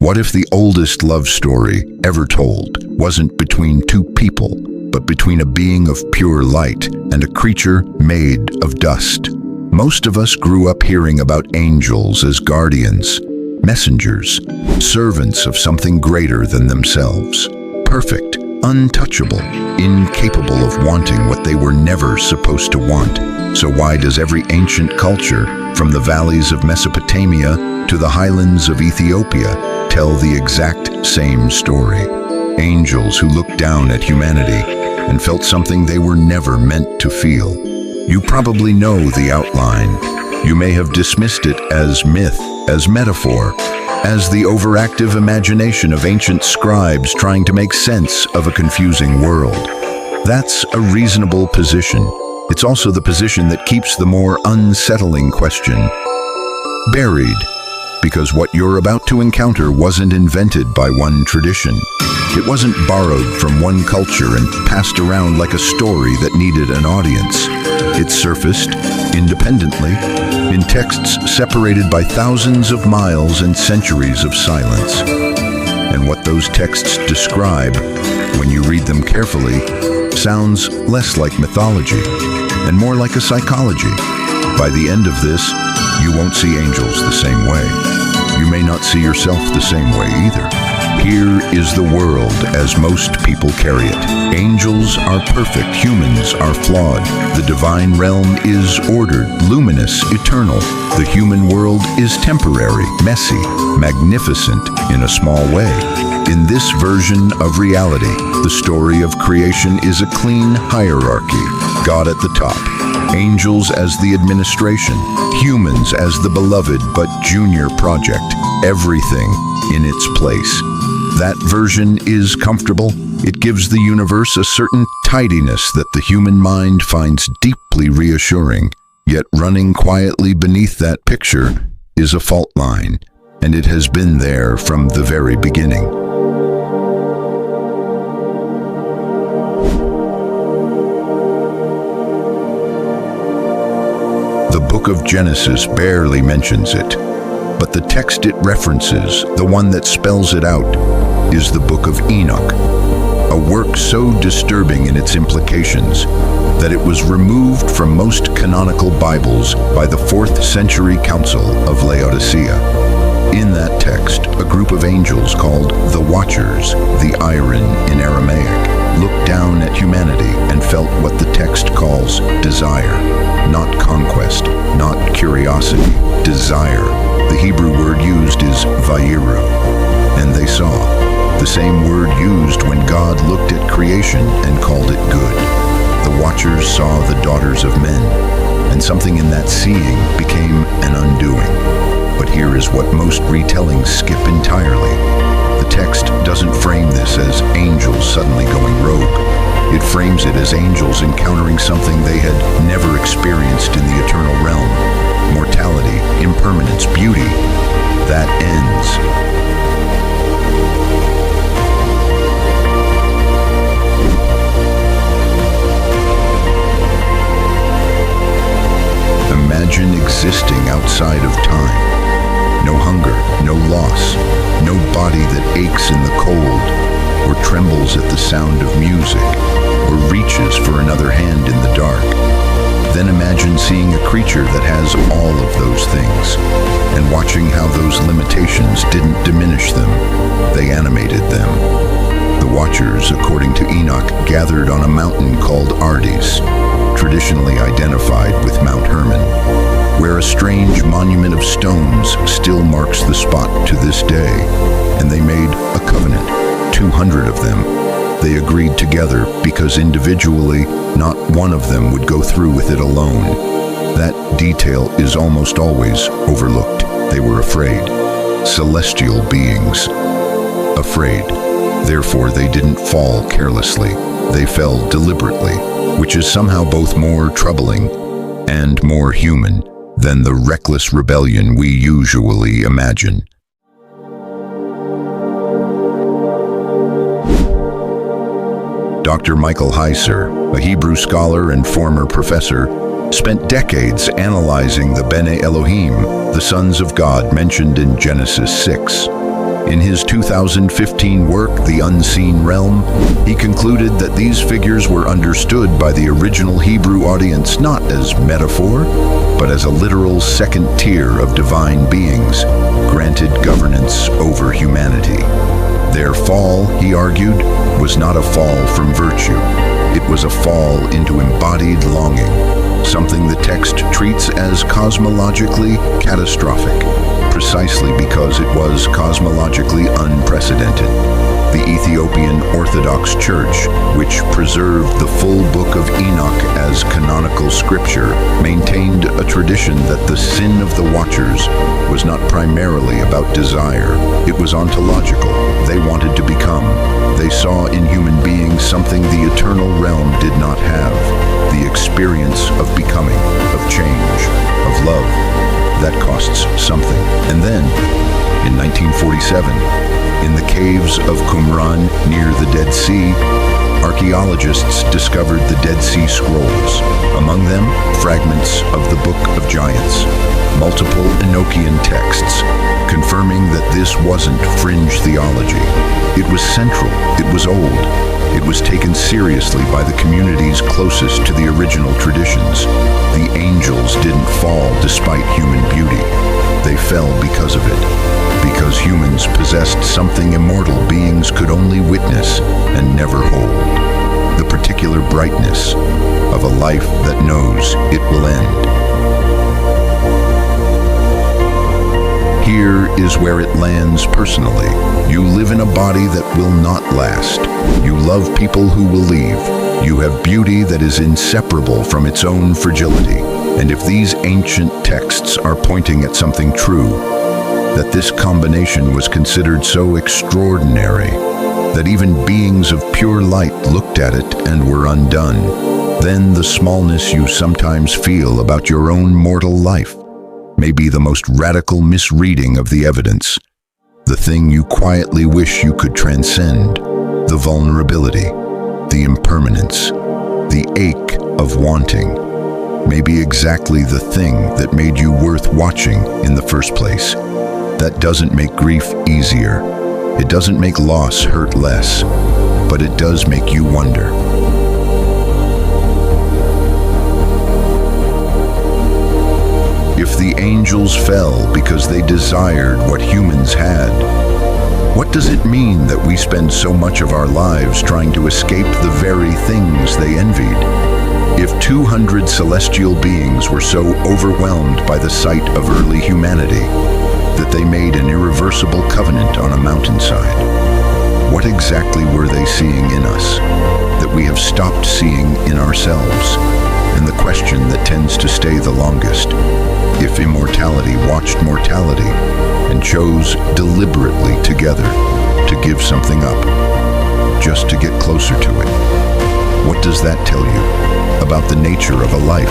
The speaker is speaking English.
What if the oldest love story ever told wasn't between two people, but between a being of pure light and a creature made of dust? Most of us grew up hearing about angels as guardians, messengers, servants of something greater than themselves. Perfect, untouchable, incapable of wanting what they were never supposed to want. So why does every ancient culture, from the valleys of Mesopotamia to the highlands of Ethiopia, tell the exact same story? Angels who looked down at humanity and felt something they were never meant to feel. You probably know the outline. You may have dismissed it as myth, as metaphor, as the overactive imagination of ancient scribes trying to make sense of a confusing world. That's a reasonable position. It's also the position that keeps the more unsettling question buried, because what you're about to encounter wasn't invented by one tradition. It wasn't borrowed from one culture and passed around like a story that needed an audience. It surfaced independently in texts separated by thousands of miles and centuries of silence. And what those texts describe, when you read them carefully, sounds less like mythology and more like a psychology. By the end of this, you won't see angels the same way. You may not see yourself the same way either. Here is the world as most people carry it. Angels are perfect, humans are flawed. The divine realm is ordered, luminous, eternal. The human world is temporary, messy, magnificent in a small way. In this version of reality, the story of creation is a clean hierarchy. God at the top, angels as the administration, humans as the beloved but junior project, everything in its place. That version is comfortable. It gives the universe a certain tidiness that the human mind finds deeply reassuring. Yet running quietly beneath that picture is a fault line, and it has been there from the very beginning. The book of Genesis barely mentions it, but the text it references, the one that spells it out, is the Book of Enoch, a work so disturbing in its implications that it was removed from most canonical Bibles by the 4th Century Council of Laodicea. In that text, a group of angels called the Watchers, the Iron in Aramaic, looked down at humanity and felt what the text calls desire. Not conquest, not curiosity, desire. The Hebrew word used is vayiru, and they saw. The same word used when God looked at creation and called it good. The Watchers saw the daughters of men, and something in that seeing became an undoing. But here is what most retellings skip entirely. The text doesn't frame this as angels suddenly going rogue. It frames it as angels encountering something they had never experienced in the eternal realm. Mortality, impermanence, beauty. That ends. Imagine existing outside of time. No hunger, no loss, no body that aches in the cold, or trembles at the sound of music, or reaches for another hand in the dark. Then imagine seeing a creature that has all of those things, and watching how those limitations didn't diminish them, they animated them. The Watchers, according to Enoch, gathered on a mountain called Ardis, traditionally identified with Mount Hermon, where a strange monument of stones still marks the spot to this day, and they made a covenant, 200 of them. They agreed together because individually, not one of them would go through with it alone. That detail is almost always overlooked. They were afraid. Celestial beings. Afraid. Therefore, they didn't fall carelessly. They fell deliberately, which is somehow both more troubling and more human than the reckless rebellion we usually imagine. Dr. Michael Heiser, a Hebrew scholar and former professor, spent decades analyzing the Bene Elohim, the sons of God mentioned in Genesis 6. In his 2015 work, The Unseen Realm, he concluded that these figures were understood by the original Hebrew audience not as metaphor, but as a literal second tier of divine beings, granted governance over humanity. Their fall, he argued, was not a fall from virtue. It was a fall into embodied longing, something the text treats as cosmologically catastrophic, precisely because it was cosmologically unprecedented. The Ethiopian Orthodox Church, which preserved the full Book of Enoch as canonical scripture, maintained a tradition that the sin of the Watchers was not primarily about desire. It was ontological. They wanted to become. They saw in human beings something the eternal realm did not have, the experience of becoming, of change, of love. That costs something. And then, in 1947, in the caves of Qumran near the Dead Sea, archaeologists discovered the Dead Sea Scrolls. Among them, fragments of the Book of Giants, multiple Enochian texts, confirming that this wasn't fringe theology. It was central, it was old, it was taken seriously by the communities closest to the original traditions. The angels didn't fall despite human beauty. They fell because of it, because humans possessed something immortal beings could only witness and never hold, the particular brightness of a life that knows it will end. Here is where it lands personally. You live in a body that will not last. You love people who will leave. You have beauty that is inseparable from its own fragility. And if these ancient texts are pointing at something true, that this combination was considered so extraordinary, that even beings of pure light looked at it and were undone, then the smallness you sometimes feel about your own mortal life may be the most radical misreading of the evidence, the thing you quietly wish you could transcend, the vulnerability, the impermanence, the ache of wanting, may be exactly the thing that made you worth watching in the first place. That doesn't make grief easier. It doesn't make loss hurt less, but it does make you wonder. If the angels fell because they desired what humans had, what does it mean that we spend so much of our lives trying to escape the very things they envied? If 200 celestial beings were so overwhelmed by the sight of early humanity that they made an irreversible covenant on a mountainside, what exactly were they seeing in us that we have stopped seeing in ourselves? And the question that tends to stay the longest: if immortality watched mortality and chose deliberately together to give something up, just to get closer to it, what does that tell you about the nature of a life